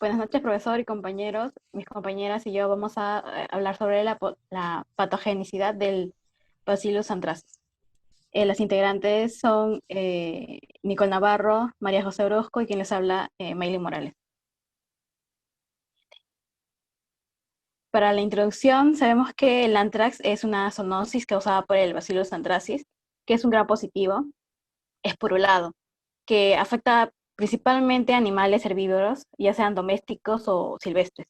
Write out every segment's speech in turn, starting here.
Buenas noches, profesor y compañeros. Mis compañeras y yo vamos a hablar sobre la patogenicidad del Bacillus anthracis. Las integrantes son Nicole Navarro, María José Orozco y quien les habla, Maylin Morales. Para la introducción, sabemos que el anthrax es una zoonosis causada por el Bacillus anthracis, que es un gran positivo, esporulado, que afecta principalmente a animales herbívoros, ya sean domésticos o silvestres.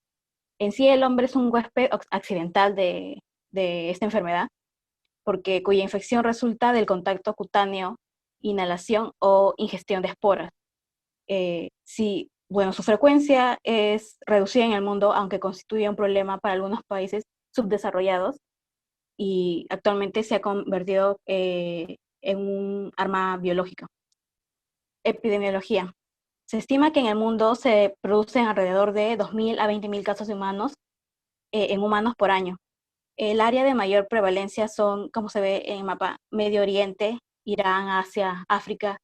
En sí, el hombre es un huésped accidental de esta enfermedad, porque cuya infección resulta del contacto cutáneo, inhalación o ingestión de esporas. Sí, bueno, su frecuencia es reducida en el mundo, aunque constituye un problema para algunos países subdesarrollados y actualmente se ha convertido en un arma biológica. Epidemiología. Se estima que en el mundo se producen alrededor de 2.000 a 20.000 casos de humanos en humanos por año. El área de mayor prevalencia son, como se ve en el mapa, Medio Oriente, Irán, Asia, África,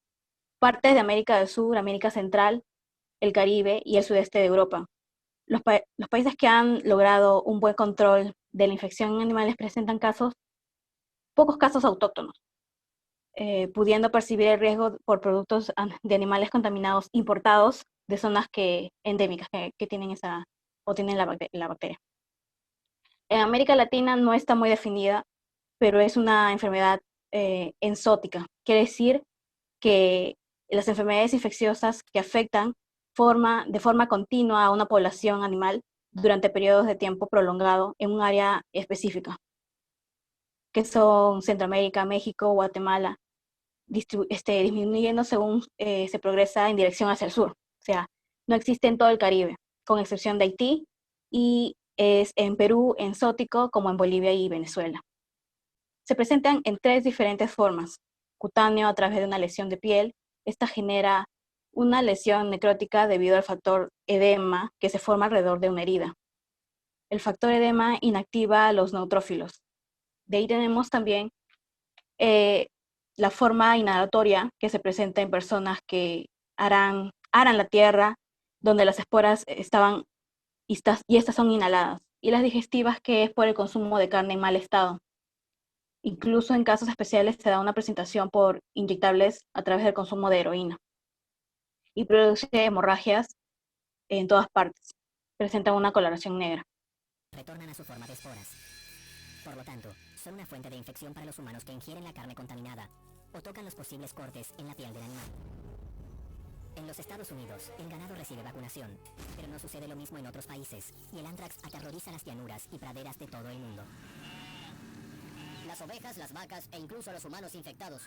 partes de América del Sur, América Central, el Caribe y el sudeste de Europa. Los países que han logrado un buen control de la infección en animales presentan pocos casos autóctonos, pudiendo percibir el riesgo por productos de animales contaminados importados de zonas endémicas que tienen o tienen la bacteria. En América Latina no está muy definida, pero es una enfermedad enzótica. Quiere decir que las enfermedades infecciosas que afectan de forma continua a una población animal durante periodos de tiempo prolongado en un área específica, que son Centroamérica, México, Guatemala, disminuyendo según se progresa en dirección hacia el sur. O sea, no existe en todo el Caribe, con excepción de Haití, y es en Perú enzótico como en Bolivia y Venezuela. Se presentan en tres diferentes formas. Cutáneo a través de una lesión de piel. Esta genera una lesión necrótica debido al factor edema que se forma alrededor de una herida. El factor edema inactiva a los neutrófilos. De ahí tenemos también eh, la forma inhalatoria que se presenta en personas que aran la tierra donde las esporas estaban y estas son inhaladas. Y las digestivas, que es por el consumo de carne en mal estado. Incluso en casos especiales se da una presentación por inyectables a través del consumo de heroína y produce hemorragias en todas partes. Presenta una coloración negra. Retornan a su forma de esporas. Por lo tanto, son una fuente de infección para los humanos que ingieren la carne contaminada o tocan los posibles cortes en la piel del animal. En los Estados Unidos, el ganado recibe vacunación, pero no sucede lo mismo en otros países, y el anthrax aterroriza las llanuras y praderas de todo el mundo. Las ovejas, las vacas e incluso los humanos infectados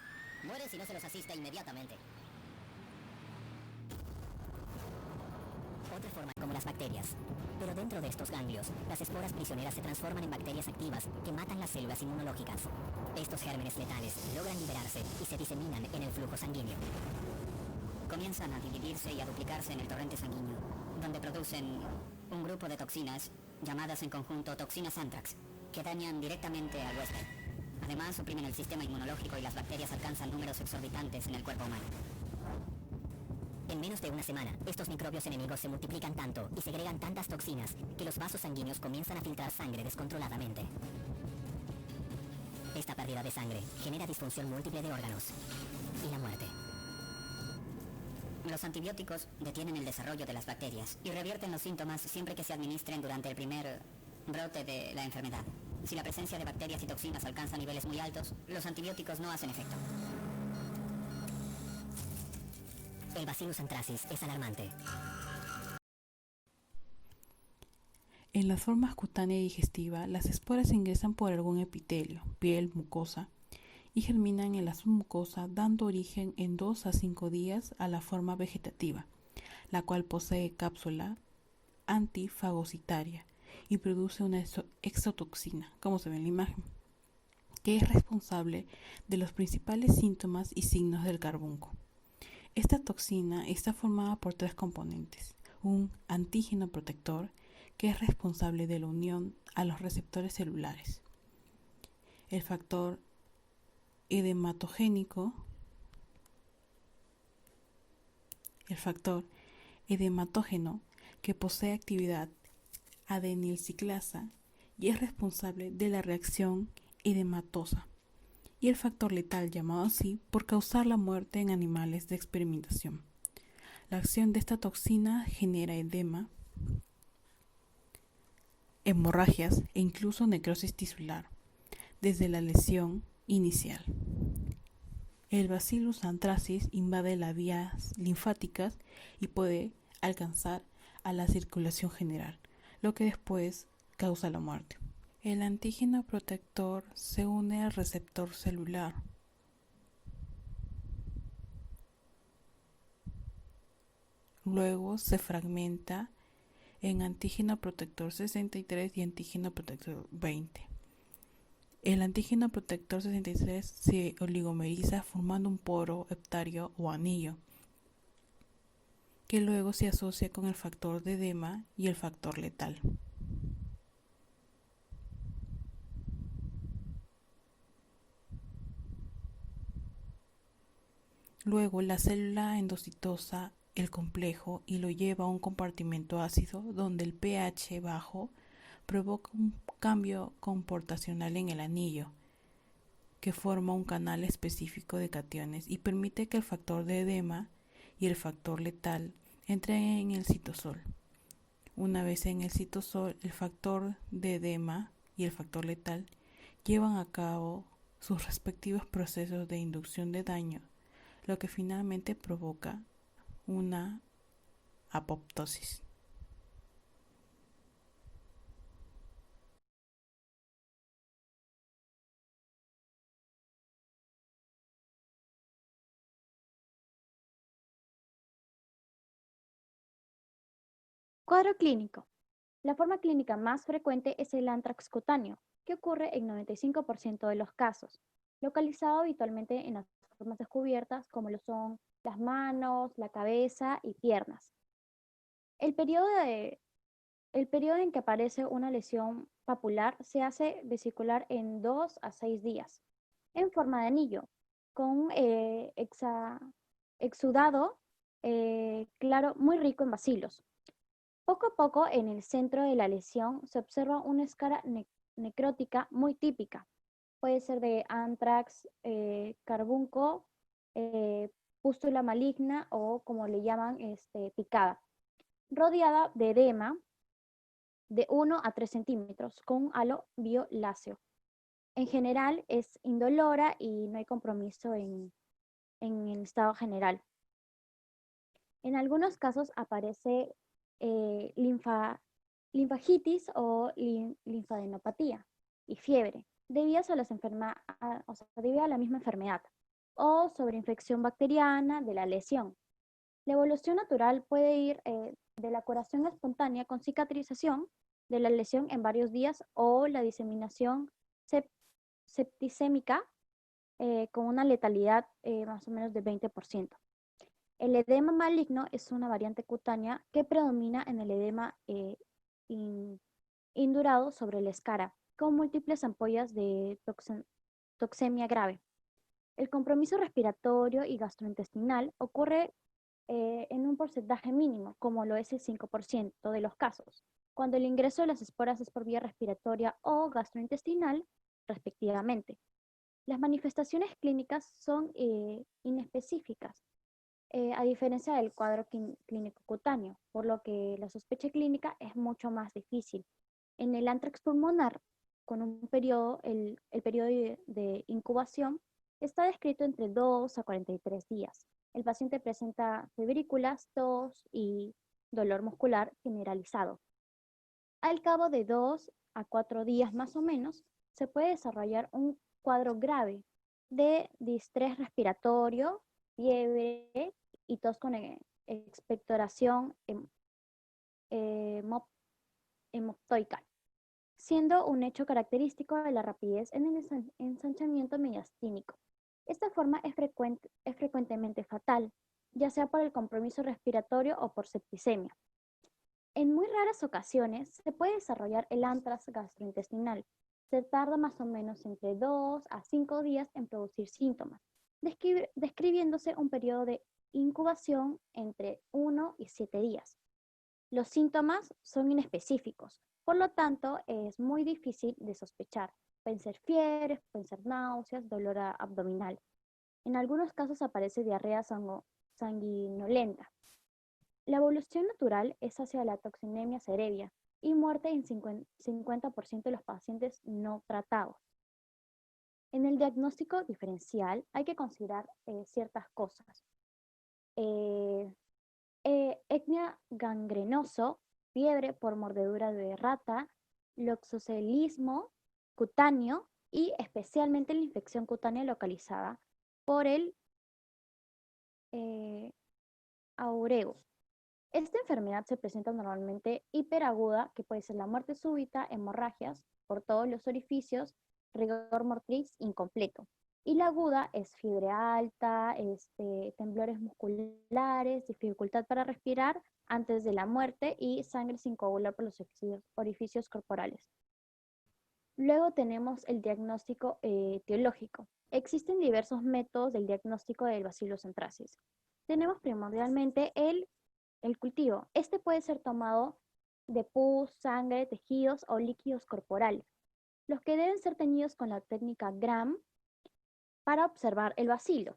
mueren si no se los asiste inmediatamente. Otra forma como las bacterias. Pero dentro de estos ganglios, las esporas prisioneras se transforman en bacterias activas que matan las células inmunológicas. Estos gérmenes letales logran liberarse y se diseminan en el flujo sanguíneo. Comienzan a dividirse y a duplicarse en el torrente sanguíneo, donde producen un grupo de toxinas, llamadas en conjunto toxinas anthrax, que dañan directamente al huésped. Además, suprimen el sistema inmunológico y las bacterias alcanzan números exorbitantes en el cuerpo humano. En menos de una semana, estos microbios enemigos se multiplican tanto y segregan tantas toxinas que los vasos sanguíneos comienzan a filtrar sangre descontroladamente. Esta pérdida de sangre genera disfunción múltiple de órganos y la muerte. Los antibióticos detienen el desarrollo de las bacterias y revierten los síntomas siempre que se administren durante el primer brote de la enfermedad. Si la presencia de bacterias y toxinas alcanza niveles muy altos, los antibióticos no hacen efecto. El Bacillus anthracis es alarmante. En las formas cutánea y digestiva, las esporas ingresan por algún epitelio, piel, mucosa, y germinan en la submucosa, dando origen en 2 a 5 días a la forma vegetativa, la cual posee cápsula antifagocitaria y produce una exotoxina, como se ve en la imagen, que es responsable de los principales síntomas y signos del carbunco. Esta toxina está formada por 3 componentes: un antígeno protector, que es responsable de la unión a los receptores celulares, el factor edematogénico, el factor edematógeno, que posee actividad adenilciclasa y es responsable de la reacción edematosa, y el factor letal llamado así por causar la muerte en animales de experimentación. La acción de esta toxina genera edema, hemorragias e incluso necrosis tisular desde la lesión inicial. El Bacillus anthracis invade las vías linfáticas y puede alcanzar a la circulación general, lo que después causa la muerte. El antígeno protector se une al receptor celular. Luego se fragmenta en antígeno protector 63 y antígeno protector 20. El antígeno protector 63 se oligomeriza formando un poro heptario o anillo, que luego se asocia con el factor de edema y el factor letal. Luego la célula endocitosa el complejo y lo lleva a un compartimento ácido donde el pH bajo provoca un cambio comportacional en el anillo que forma un canal específico de cationes y permite que el factor de edema y el factor letal entren en el citosol. Una vez en el citosol, el factor de edema y el factor letal llevan a cabo sus respectivos procesos de inducción de daño, lo que finalmente provoca una apoptosis. Cuadro clínico. La forma clínica más frecuente es el anthrax cutáneo, que ocurre en 95% de los casos, localizado habitualmente en las formas descubiertas como lo son las manos, la cabeza y piernas. El periodo en que aparece una lesión papular se hace vesicular en 2 a 6 días, en forma de anillo, con exudado claro muy rico en bacilos. Poco a poco, en el centro de la lesión se observa una escara necrótica muy típica. Puede ser de anthrax, carbunco, pústula maligna o como le llaman, picada, rodeada de edema de 1 a 3 centímetros con un halo violáceo. En general es indolora y no hay compromiso en el estado general. En algunos casos aparece linfagitis o linfadenopatía y fiebre, debidas a debido a la misma enfermedad o sobreinfección bacteriana de la lesión. La evolución natural puede ir de la curación espontánea con cicatrización de la lesión en varios días o la diseminación septicémica con una letalidad más o menos de 20%. El edema maligno es una variante cutánea que predomina en el edema indurado sobre la escara, con múltiples ampollas de toxemia grave. El compromiso respiratorio y gastrointestinal ocurre en un porcentaje mínimo, como lo es el 5% de los casos, cuando el ingreso de las esporas es por vía respiratoria o gastrointestinal, respectivamente. Las manifestaciones clínicas son inespecíficas, a diferencia del cuadro clínico cutáneo, por lo que la sospecha clínica es mucho más difícil. En el anthrax pulmonar, con un periodo, el periodo de incubación está descrito entre 2 a 43 días. El paciente presenta febrículas, tos y dolor muscular generalizado. Al cabo de 2 a 4 días más o menos, se puede desarrollar un cuadro grave de distrés respiratorio, fiebre y tos con expectoración hemoptoica, siendo un hecho característico de la rapidez en el ensanchamiento mediastínico. Esta forma es frecuentemente fatal, ya sea por el compromiso respiratorio o por septicemia. En muy raras ocasiones se puede desarrollar el anthrax gastrointestinal. Se tarda más o menos entre 2 a 5 días en producir síntomas, describiéndose un periodo de incubación entre 1 y 7 días. Los síntomas son inespecíficos, por lo tanto es muy difícil de sospechar. Pueden ser fiebres, pueden ser náuseas, dolor abdominal. En algunos casos aparece diarrea sanguinolenta. La evolución natural es hacia la toxinemia cerebria y muerte en 50% de los pacientes no tratados. En el diagnóstico diferencial hay que considerar ciertas cosas. Etnia gangrenoso, fiebre por mordedura de rata, loxocelismo cutáneo y especialmente la infección cutánea localizada por el aureo. Esta enfermedad se presenta normalmente hiperaguda, que puede ser la muerte súbita, hemorragias por todos los orificios, rigor mortis incompleto. Y la aguda es fiebre alta, temblores musculares, dificultad para respirar antes de la muerte y sangre sin coagular por los orificios corporales. Luego tenemos el diagnóstico etiológico. Existen diversos métodos del diagnóstico del Bacillus anthracis. Tenemos primordialmente el cultivo. Este puede ser tomado de pus, sangre, tejidos o líquidos corporales, los que deben ser teñidos con la técnica Gram para observar el bacilo.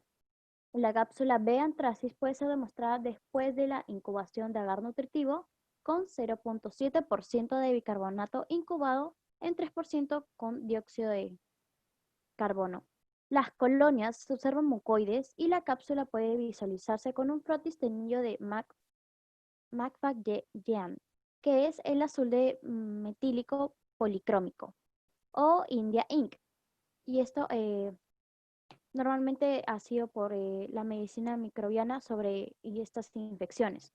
La cápsula B anthracis puede ser demostrada después de la incubación de agar nutritivo con 0.7% de bicarbonato incubado en 3% con dióxido de carbono. Las colonias se observan mucoides y la cápsula puede visualizarse con un frotis teñido de MACVAC-GEAN, que es el azul de metílico policrómico, o India Ink. Y esto normalmente ha sido por la medicina microbiana sobre estas infecciones.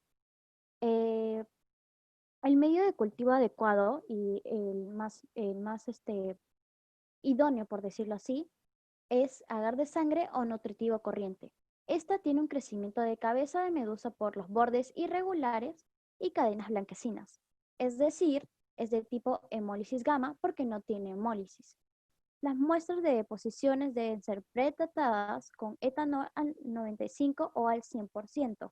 El medio de cultivo adecuado y el más idóneo, por decirlo así, es agar de sangre o nutritivo corriente. Esta tiene un crecimiento de cabeza de medusa por los bordes irregulares y cadenas blanquecinas. Es decir, es de tipo hemólisis gamma porque no tiene hemólisis. Las muestras de deposiciones deben ser pretratadas con etanol al 95 o al 100%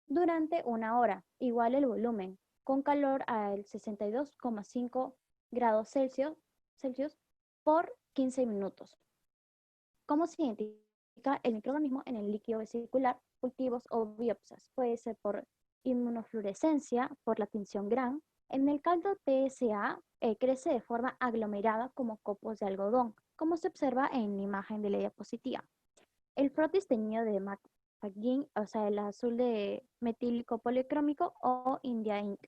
durante una hora, igual el volumen, con calor al 62,5 grados Celsius por 15 minutos. ¿Cómo se identifica el microorganismo en el líquido vesicular? Cultivos o biopsias. Puede ser por inmunofluorescencia, por la tinción Gram. En el caldo TSA crece de forma aglomerada como copos de algodón, como se observa en la imagen de la diapositiva. El frotis teñido de MACVAC, o sea, el azul de metílico policrómico o India Ink.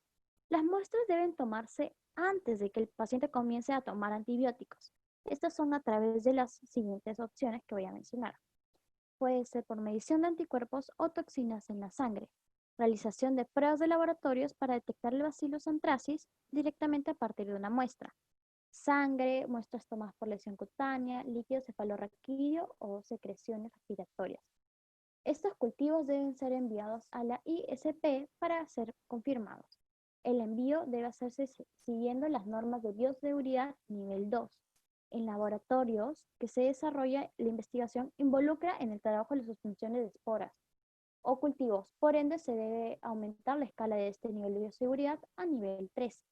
Las muestras deben tomarse antes de que el paciente comience a tomar antibióticos. Estas son a través de las siguientes opciones que voy a mencionar. Puede ser por medición de anticuerpos o toxinas en la sangre. Realización de pruebas de laboratorios para detectar el Bacillus anthracis directamente a partir de una muestra. Sangre, muestras tomadas por lesión cutánea, líquido cefalorraquídeo o secreciones respiratorias. Estos cultivos deben ser enviados a la ISP para ser confirmados. El envío debe hacerse siguiendo las normas de bioseguridad nivel 2. En laboratorios que se desarrolla la investigación involucra en el trabajo de las suspensiones de esporas o cultivos. Por ende, se debe aumentar la escala de este nivel de bioseguridad a nivel 3.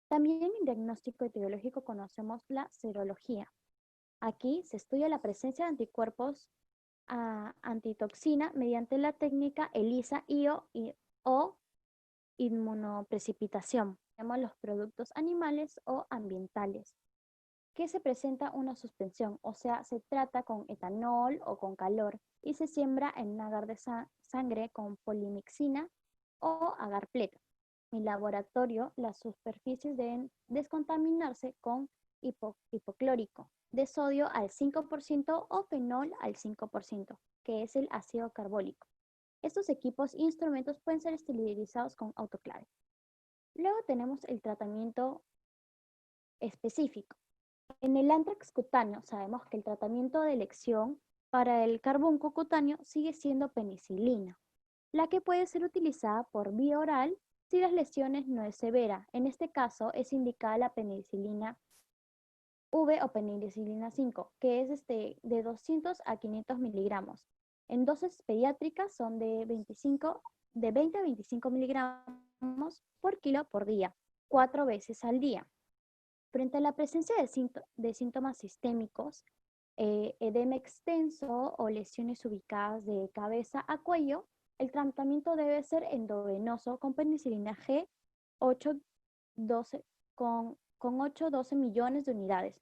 También en diagnóstico etiológico conocemos la serología. Aquí se estudia la presencia de anticuerpos antitoxina mediante la técnica ELISA-IO o inmunoprecipitación. Tenemos los productos animales o ambientales, que se presenta una suspensión, o sea, se trata con etanol o con calor y se siembra en un agar de sangre con polimixina o agar pleta. En laboratorio, las superficies deben descontaminarse con hipoclórico de sodio al 5% o fenol al 5%, que es el ácido carbólico. Estos equipos e instrumentos pueden ser esterilizados con autoclave. Luego tenemos el tratamiento específico. En el anthrax cutáneo sabemos que el tratamiento de elección para el carbunco cutáneo sigue siendo penicilina, la que puede ser utilizada por vía oral si las lesiones no es severa. En este caso es indicada la penicilina V o penicilina 5, que es de 200 a 500 miligramos. En dosis pediátricas son de 20 a 25 miligramos por kilo por día, 4 veces al día. Frente a la presencia de síntomas sistémicos, edema extenso o lesiones ubicadas de cabeza a cuello, el tratamiento debe ser endovenoso con penicilina G 8-12 con 8-12 millones de unidades.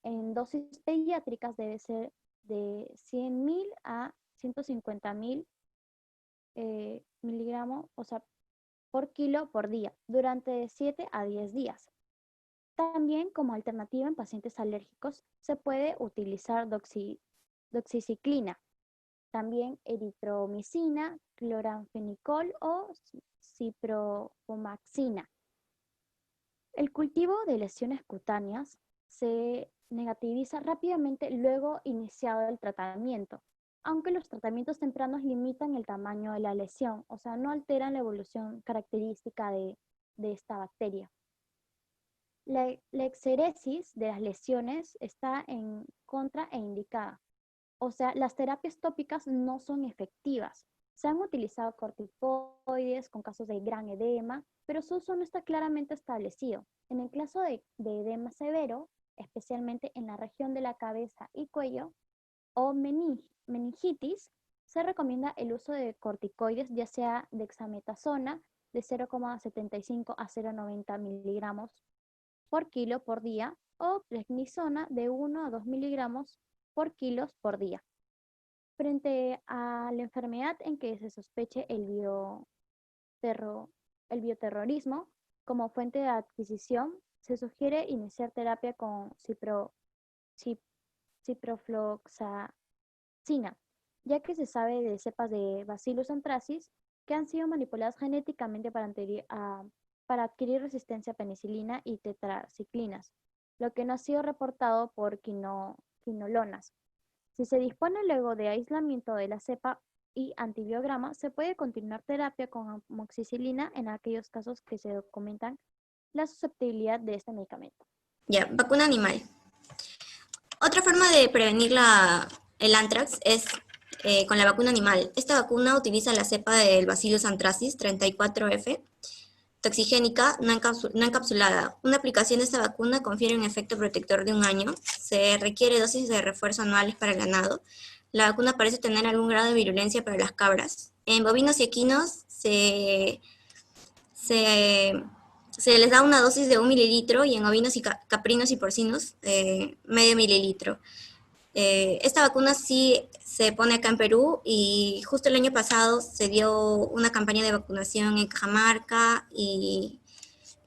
En dosis pediátricas debe ser de 100.000 a 150.000 miligramos, o sea, por kilo por día, durante 7 a 10 días. También como alternativa en pacientes alérgicos se puede utilizar doxiciclina, también eritromicina, cloranfenicol o ciprofloxacina. El cultivo de lesiones cutáneas se negativiza rápidamente luego iniciado el tratamiento, aunque los tratamientos tempranos limitan el tamaño de la lesión, o sea, no alteran la evolución característica de esta bacteria. La exéresis de las lesiones está en contra e indicada. O sea, las terapias tópicas no son efectivas. Se han utilizado corticoides con casos de gran edema, pero su uso no está claramente establecido. En el caso de edema severo, especialmente en la región de la cabeza y cuello, o meningitis, se recomienda el uso de corticoides, ya sea dexametasona de 0,75 a 0,90 miligramos por kilo por día o prednisona de 1 a 2 miligramos por kilos por día. Frente a la enfermedad en que se sospeche el bioterrorismo como fuente de adquisición, se sugiere iniciar terapia con ciprofloxacina, ya que se sabe de cepas de Bacillus anthracis que han sido manipuladas genéticamente para adquirir resistencia a penicilina y tetraciclinas, lo que no ha sido reportado por quinolonas. Si se dispone luego de aislamiento de la cepa y antibiograma, se puede continuar terapia con amoxicilina en aquellos casos que se documentan la susceptibilidad de este medicamento. Ya, vacuna animal. Otra forma de prevenir el anthrax es con la vacuna animal. Esta vacuna utiliza la cepa del Bacillus anthracis 34F, toxigénica, no encapsulada. Una aplicación de esta vacuna confiere un efecto protector de 1 año. Se requiere dosis de refuerzo anuales para el ganado. La vacuna parece tener algún grado de virulencia para las cabras. En bovinos y equinos se les da una dosis de 1 mililitro y en ovinos y caprinos y porcinos medio mililitro. Esta vacuna sí se pone acá en Perú y justo el año pasado se dio una campaña de vacunación en Cajamarca y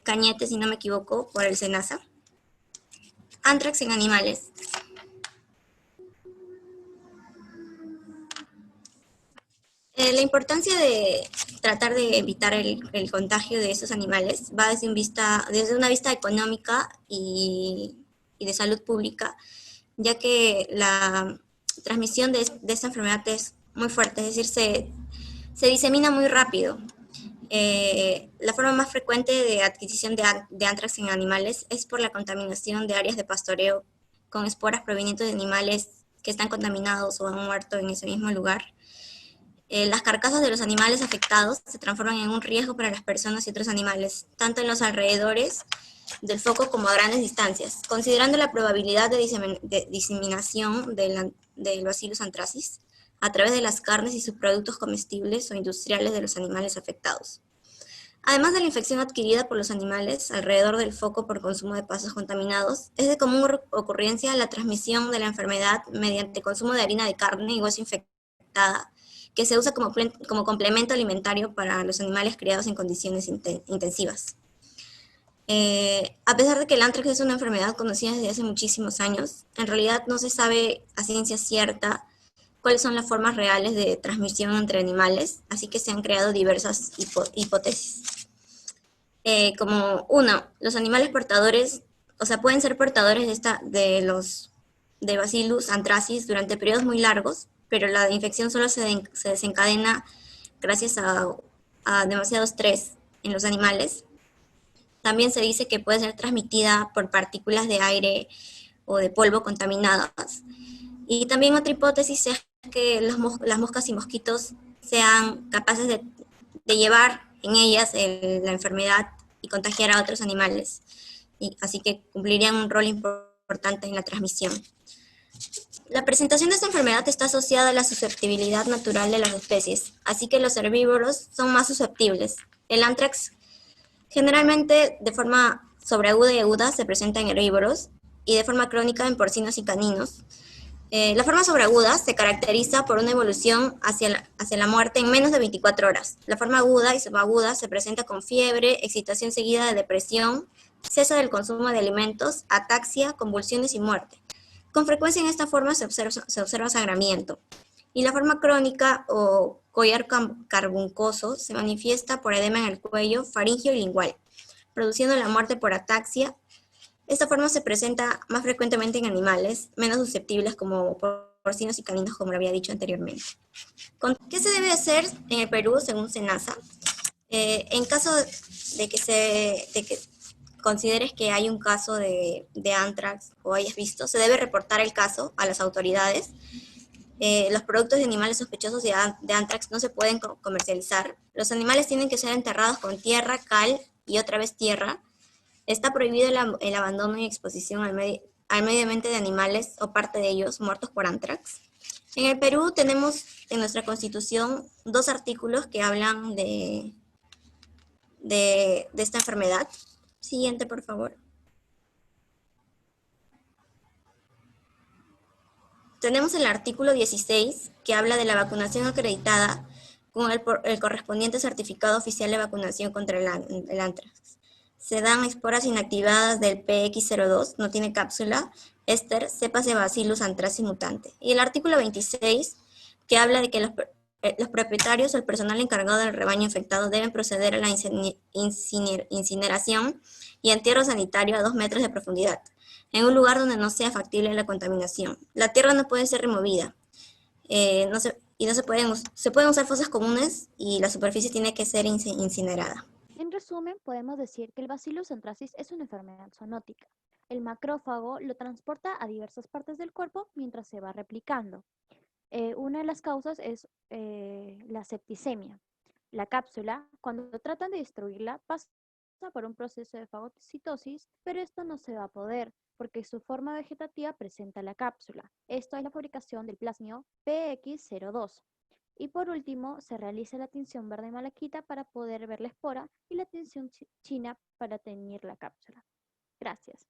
Cañete, si no me equivoco, por el SENASA. Anthrax en animales. La importancia de tratar de evitar el contagio de estos animales va desde una vista económica y de salud pública, ya que la transmisión de esta enfermedad es muy fuerte, es decir, se disemina muy rápido. La forma más frecuente de adquisición de anthrax en animales es por la contaminación de áreas de pastoreo con esporas provenientes de animales que están contaminados o han muerto en ese mismo lugar. Las carcasas de los animales afectados se transforman en un riesgo para las personas y otros animales, tanto en los alrededores del foco como a grandes distancias. Considerando la probabilidad de diseminación del Bacillus anthracis a través de las carnes y subproductos comestibles o industriales de los animales afectados. Además de la infección adquirida por los animales alrededor del foco por consumo de pastos contaminados, es de común ocurrencia la transmisión de la enfermedad mediante consumo de harina de carne y hueso infectada, que se usa como complemento alimentario para los animales criados en condiciones intensivas. A pesar de que el anthrax es una enfermedad conocida desde hace muchísimos años, en realidad no se sabe a ciencia cierta cuáles son las formas reales de transmisión entre animales, así que se han creado diversas hipótesis. Como los animales portadores, o sea, pueden ser portadores de Bacillus anthracis durante periodos muy largos, pero la infección solo se desencadena gracias a demasiado estrés en los animales. También se dice que puede ser transmitida por partículas de aire o de polvo contaminadas. Y también otra hipótesis es que las moscas y mosquitos sean capaces de llevar en ellas la enfermedad y contagiar a otros animales. Y así que cumplirían un rol importante en la transmisión. La presentación de esta enfermedad está asociada a la susceptibilidad natural de las especies, así que los herbívoros son más susceptibles. El anthrax generalmente de forma sobreaguda y aguda se presenta en herbívoros y de forma crónica en porcinos y caninos. La forma sobreaguda se caracteriza por una evolución hacia la muerte en menos de 24 horas. La forma aguda y subaguda se presenta con fiebre, excitación seguida de depresión, cese del consumo de alimentos, ataxia, convulsiones y muerte. Con frecuencia en esta forma se observa sangramiento. Y la forma crónica o collar carbuncoso se manifiesta por edema en el cuello, faringio y lingual, produciendo la muerte por ataxia. Esta forma se presenta más frecuentemente en animales menos susceptibles como porcinos y caninos, como lo había dicho anteriormente. ¿Qué se debe hacer en el Perú según SENASA? En caso de que consideres que hay un caso de anthrax o hayas visto, se debe reportar el caso a las autoridades. Los productos de animales sospechosos de anthrax no se pueden comercializar. Los animales tienen que ser enterrados con tierra, cal y otra vez tierra. Está prohibido el abandono y exposición al medio ambiente de animales o parte de ellos muertos por anthrax. En el Perú tenemos en nuestra Constitución 2 artículos que hablan de esta enfermedad. Siguiente, por favor. Tenemos el artículo 16 que habla de la vacunación acreditada con el correspondiente certificado oficial de vacunación contra el anthrax. Se dan esporas inactivadas del PX02, no tiene cápsula, éster, cepas de Bacillus anthracis mutante. Y el artículo 26 que habla de que los propietarios o el personal encargado del rebaño infectado deben proceder a la incineración y entierro sanitario a 2 metros de profundidad, en un lugar donde no sea factible la contaminación. La tierra no puede ser removida, se pueden usar fosas comunes y la superficie tiene que ser incinerada. En resumen, podemos decir que el Bacillus anthracis es una enfermedad zoonótica. El macrófago lo transporta a diversas partes del cuerpo mientras se va replicando. Una de las causas es la septicemia. La cápsula, cuando tratan de destruirla, pasa por un proceso de fagocitosis, pero esto no se va a poder porque su forma vegetativa presenta la cápsula. Esto es la fabricación del plasmio PX02. Y por último, se realiza la tinción verde malaquita para poder ver la espora y la tinción china para teñir la cápsula. Gracias.